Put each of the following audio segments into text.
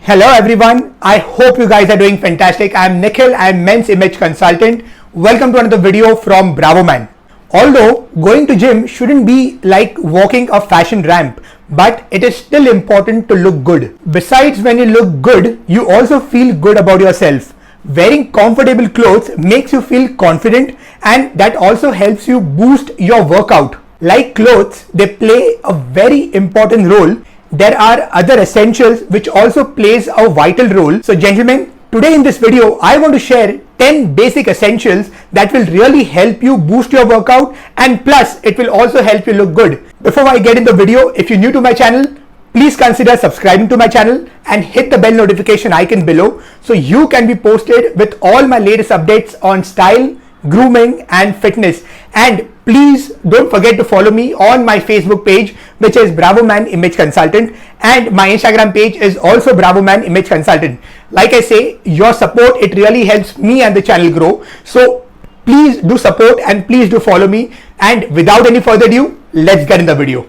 Hello everyone, I hope you guys are doing fantastic. I am Nikhil, I am Men's Image Consultant. Welcome to another video from Bravo Man. Although going to gym shouldn't be like walking a fashion ramp, but it is still important to look good. Besides, when you look good, you also feel good about yourself. Wearing comfortable clothes makes you feel confident, and that also helps you boost your workout. Like clothes, they play a very important role. There are other essentials which also plays a vital role. So gentlemen, today in this video, I want to share 10 basic essentials that will really help you boost your workout, and plus it will also help you look good. Before I get in the video, if you're new to my channel, please consider subscribing to my channel and hit the bell notification icon below so you can be posted with all my latest updates on style, grooming and fitness. And please don't forget to follow me on my Facebook page, which is Bravo Man Image Consultant, and my Instagram page is also Bravo Man Image Consultant. Like I say, your support, it really helps me and the channel grow. So please do support and please do follow me. And without any further ado, let's get in the video.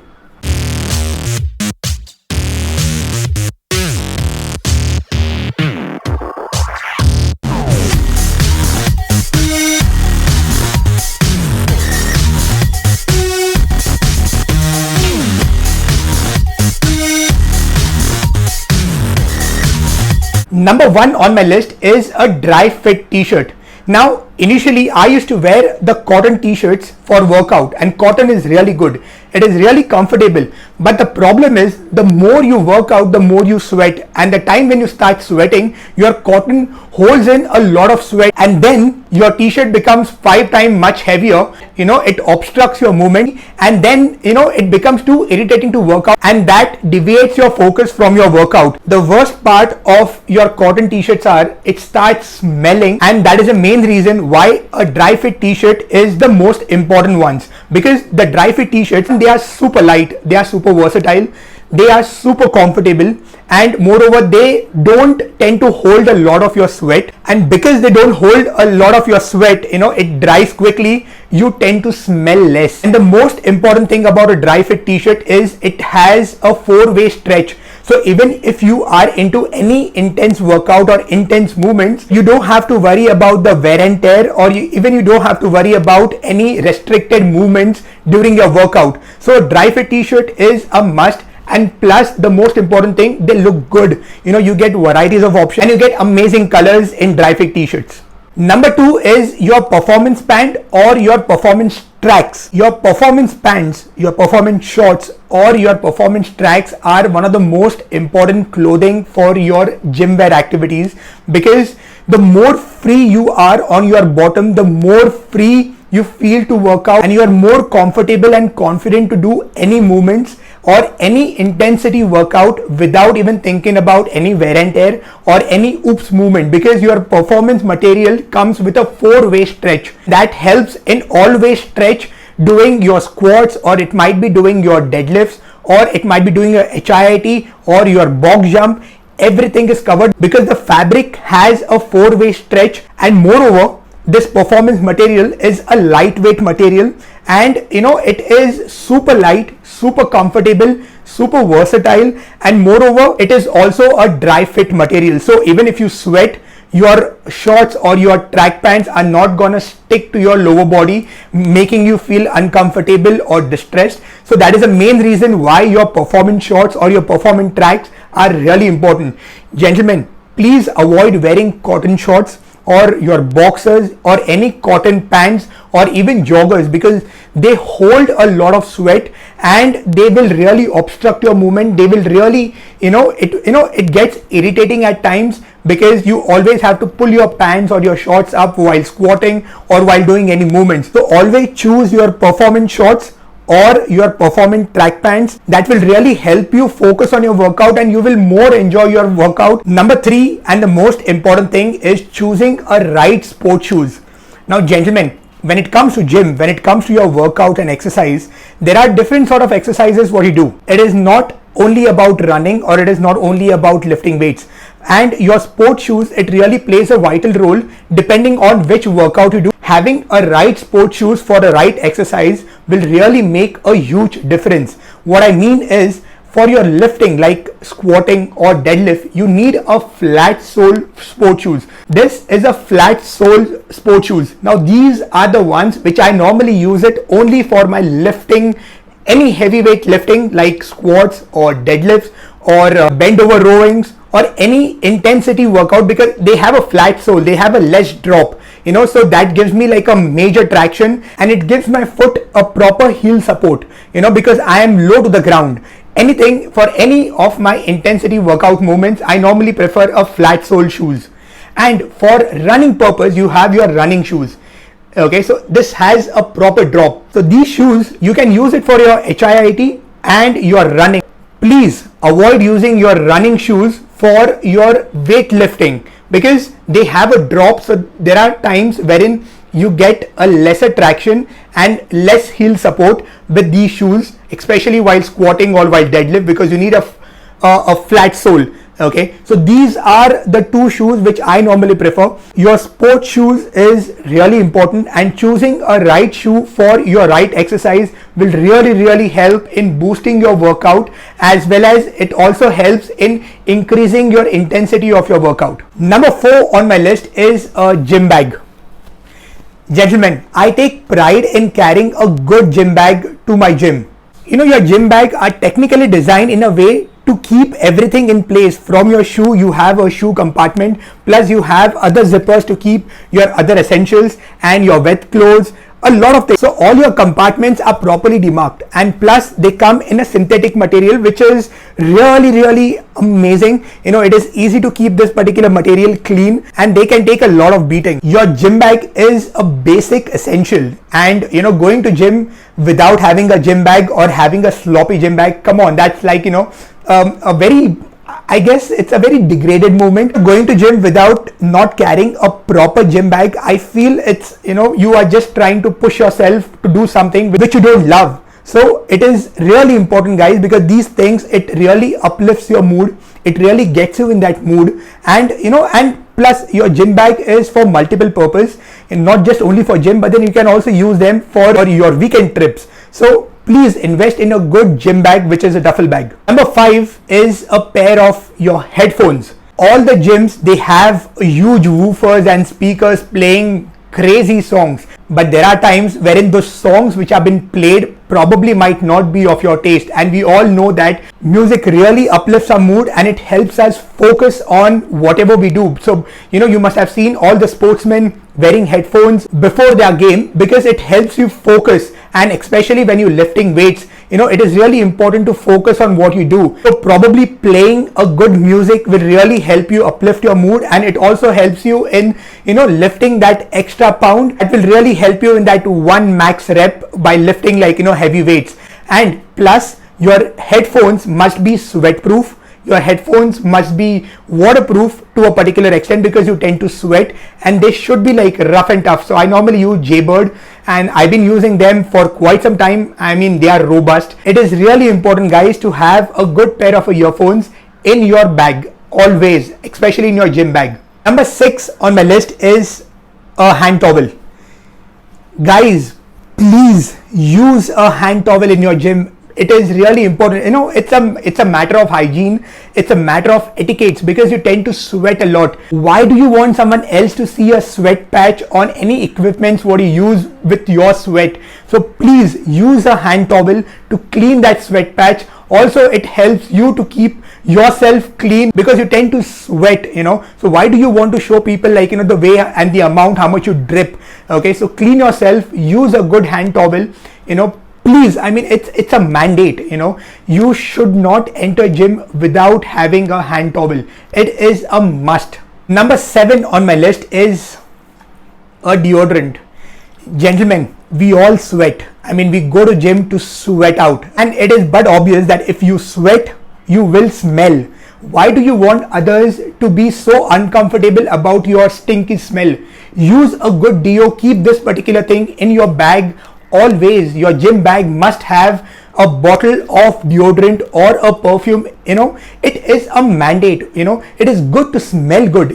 Number one on my list is a dry fit t-shirt. Now, initially I used to wear the cotton t-shirts for workout, and cotton is really good. It is really comfortable. But the problem is, the more you work out, the more you sweat. And the time when you start sweating, your cotton holds in a lot of sweat, and then your t-shirt becomes 5 times much heavier. It obstructs your movement, and then it becomes too irritating to work out, and that deviates your focus from your workout. The worst part of your cotton t-shirts are it starts smelling, and that is the main reason why a dry fit t-shirt is the most important ones. Because the dry fit t-shirts, they are super light, they are super versatile, they are super comfortable, and moreover they don't tend to hold a lot of your sweat. And because they don't hold a lot of your sweat, it dries quickly, you tend to smell less. And the most important thing about a dry fit t-shirt is it has a 4-way stretch. So even if you are into any intense workout or intense movements, you don't have to worry about the wear and tear, or you don't have to worry about any restricted movements during your workout. So a dry fit t-shirt is a must. And plus, the most important thing, they look good. You get varieties of options and you get amazing colors in dry fit t-shirts. Number 2 is your performance pant or your performance tracks. Your performance pants, your performance shorts or your performance tracks are one of the most important clothing for your gym wear activities, because the more free you are on your bottom, the more free you feel to work out, and you are more comfortable and confident to do any movements or any intensity workout without even thinking about any wear and tear or any oops movement, because your performance material comes with a 4-way stretch that helps in all-way stretch doing your squats, or it might be doing your deadlifts, or it might be doing your HIIT or your box jump. Everything is covered because the fabric has a 4-way stretch, and moreover this performance material is a lightweight material, and it is super light, super comfortable, super versatile, and moreover it is also a dry fit material. So even if you sweat, your shorts or your track pants are not gonna stick to your lower body, making you feel uncomfortable or distressed. So that is the main reason why your performance shorts or your performance tracks are really important. Gentlemen, please avoid wearing cotton shorts or your boxers or any cotton pants or even joggers, because they hold a lot of sweat and they will really obstruct your movement. They will really, it gets irritating at times, because you always have to pull your pants or your shorts up while squatting or while doing any movements. So always choose your performance shorts or your performance track pants that will really help you focus on your workout, and you will more enjoy your workout. Number 3 and the most important thing is choosing a right sport shoes. Now gentlemen, when it comes to gym, when it comes to your workout and exercise, there are different sort of exercises what you do. It is not only about running, or it is not only about lifting weights. And your sport shoes, it really plays a vital role depending on which workout you do. Having a right sport shoes for the right exercise will really make a huge difference. What I mean is, for your lifting like squatting or deadlift, you need a flat sole sport shoes. This is a flat sole sport shoes. Now these are the ones which I normally use it only for my lifting, any heavyweight lifting like squats or deadlifts or bend over rowings or any intensity workout, because they have a flat sole, they have a less drop, so that gives me like a major traction and it gives my foot a proper heel support, because I am low to the ground. Anything for any of my intensity workout movements, I normally prefer a flat sole shoes. And for running purpose, you have your running shoes. Okay, so this has a proper drop. So these shoes, you can use it for your HIIT and your running. Please avoid using your running shoes for your weightlifting because they have a drop. So there are times wherein you get a lesser traction and less heel support with these shoes, especially while squatting or while deadlift, because you need a flat sole. Okay, so these are the two shoes which I normally prefer. Your sport shoes is really important, and choosing a right shoe for your right exercise will really help in boosting your workout, as well as it also helps in increasing your intensity of your workout. Number 4 on my list is a gym bag. Gentlemen, I take pride in carrying a good gym bag to my gym. Your gym bag are technically designed in a way to keep everything in place. From your shoe, you have a shoe compartment, plus you have other zippers to keep your other essentials and your wet clothes, a lot of things. So all your compartments are properly demarked, and plus they come in a synthetic material which is really amazing. It is easy to keep this particular material clean and they can take a lot of beating. Your gym bag is a basic essential, and going to gym without having a gym bag or having a sloppy gym bag, come on, that's like I guess it's a very degraded movement. Going to gym without not carrying a proper gym bag, I feel it's, you are just trying to push yourself to do something which you don't love. So it is really important, guys, because these things, it really uplifts your mood. It really gets you in that mood, and and plus your gym bag is for multiple purpose, and not just only for gym, but then you can also use them for your weekend trips. So please invest in a good gym bag, which is a duffel bag. Number 5 is a pair of your headphones. All the gyms, they have huge woofers and speakers playing crazy songs, but there are times wherein those songs which have been played probably might not be of your taste, and we all know that music really uplifts our mood and it helps us focus on whatever we do. So you must have seen all the sportsmen wearing headphones before their game, because it helps you focus, and especially when you're lifting weights, it is really important to focus on what you do. So probably playing a good music will really help you uplift your mood, and it also helps you in lifting that extra pound. That will really help you in that 1 max rep by lifting like heavy weights. And plus your headphones must be sweat proof. Your headphones must be waterproof to a particular extent, because you tend to sweat, and they should be like rough and tough. So I normally use Jaybird, and I've been using them for quite some time. I mean, they are robust. It is really important, guys, to have a good pair of earphones in your bag always, especially in your gym bag. Number 6 on my list is a hand towel. Guys, please use a hand towel in your gym. It is really important. It's a matter of hygiene. It's a matter of etiquette, because you tend to sweat a lot. Why do you want someone else to see a sweat patch on any equipments what you use with your sweat? So please use a hand towel to clean that sweat patch. Also, it helps you to keep yourself clean, because you tend to sweat, so why do you want to show people like the way and the amount how much you drip? Okay, so clean yourself, use a good hand towel, please. I mean, it's a mandate. You should not enter gym without having a hand towel. It is a must. Number 7 on my list is a deodorant. Gentlemen, we all sweat. I mean, we go to gym to sweat out, and it is but obvious that if you sweat, you will smell. Why do you want others to be so uncomfortable about your stinky smell? Use a good deo. Keep this particular thing in your bag always. Your gym bag must have a bottle of deodorant or a perfume, it is a mandate. It is good to smell good.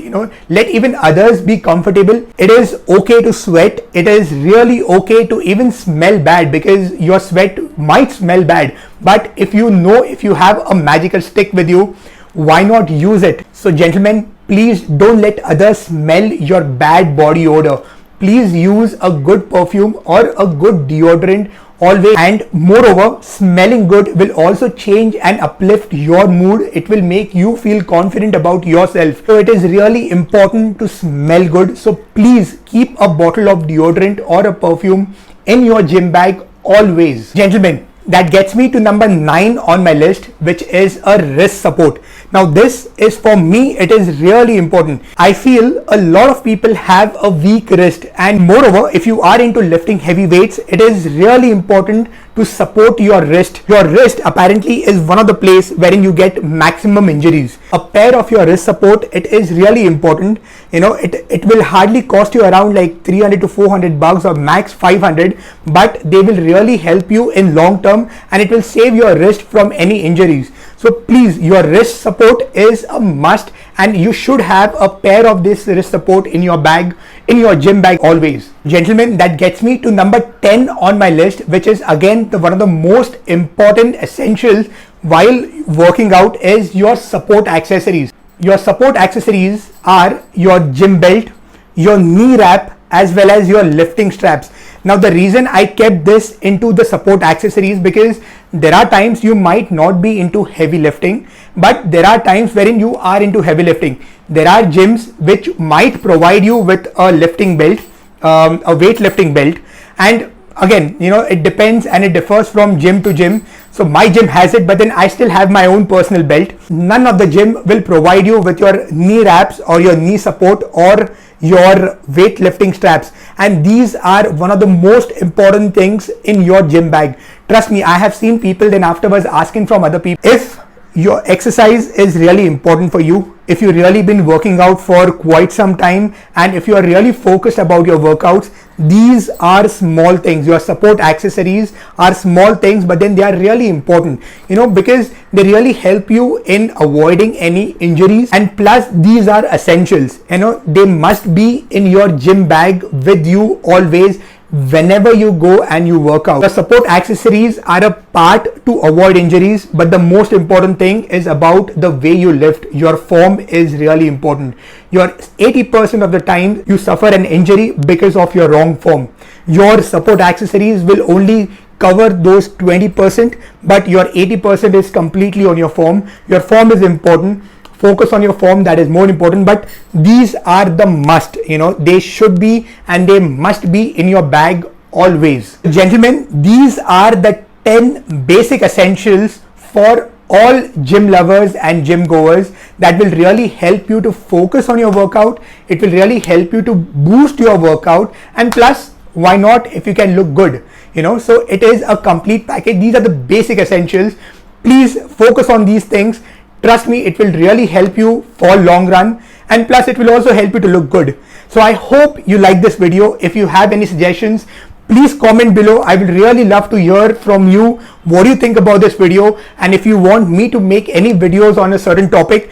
Let even others be comfortable. It is okay to sweat. It is really okay to even smell bad, because your sweat might smell bad, but if you have a magical stick with you, why not use it? So gentlemen, please don't let others smell your bad body odor. Please use a good perfume or a good deodorant always. And moreover, smelling good will also change and uplift your mood. It will make you feel confident about yourself. So it is really important to smell good. So please keep a bottle of deodorant or a perfume in your gym bag always. Gentlemen, that gets me to number 9 on my list, which is a wrist support. Now this is, for me, it is really important. I feel a lot of people have a weak wrist, and moreover, if you are into lifting heavy weights, it is really important to support your wrist. Your wrist apparently is one of the places wherein you get maximum injuries. A pair of your wrist support, it is really important. It will hardly cost you around like 300 to 400 bucks or max 500, but they will really help you in long term, and it will save your wrist from any injuries. So please, your wrist support is a must, and you should have a pair of this wrist support in your bag, in your gym bag always. Gentlemen, that gets me to number 10 on my list, which is again one of the most important essentials while working out, is your support accessories. Your support accessories are your gym belt, your knee wrap, as well as your lifting straps. Now the reason I kept this into the support accessories, because there are times you might not be into heavy lifting, but there are times wherein you are into heavy lifting. There are gyms which might provide you with a lifting belt, a weightlifting belt, and again, it depends and it differs from gym to gym. So my gym has it, but then I still have my own personal belt. None of the gym will provide you with your knee wraps or your knee support or your weightlifting straps, and these are one of the most important things in your gym bag. Trust me, I have seen people then afterwards asking from other people. If your exercise is really important for you, if you've really been working out for quite some time, and if you are really focused about your workouts, these are small things. Your support accessories are small things, but then they are really important, because they really help you in avoiding any injuries, and plus these are essentials. They must be in your gym bag with you always whenever you go and you work out. The support accessories are a part to avoid injuries, but the most important thing is about the way you lift. Your form is really important. Your 80% of the time you suffer an injury because of your wrong form. Your support accessories will only cover those 20%, but your 80% is completely on your form. Your form is important. Focus on your form, that is more important, but these are the must. They should be and they must be in your bag always. Gentlemen, these are the 10 basic essentials for all gym lovers and gym goers that will really help you to focus on your workout. It will really help you to boost your workout, and plus, why not, if you can look good, so it is a complete package. These are the basic essentials. Please focus on these things. Trust me, it will really help you for long run, and plus it will also help you to look good. So I hope you like this video. If you have any suggestions, please comment below. I will really love to hear from you. What do you think about this video? And if you want me to make any videos on a certain topic,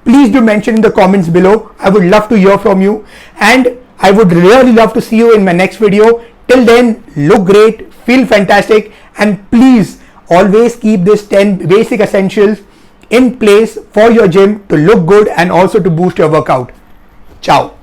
please do mention in the comments below. I would love to hear from you, and I would really love to see you in my next video. Till then, look great, feel fantastic, and please always keep this 10 basic essentials in place for your gym to look good and also to boost your workout. Ciao.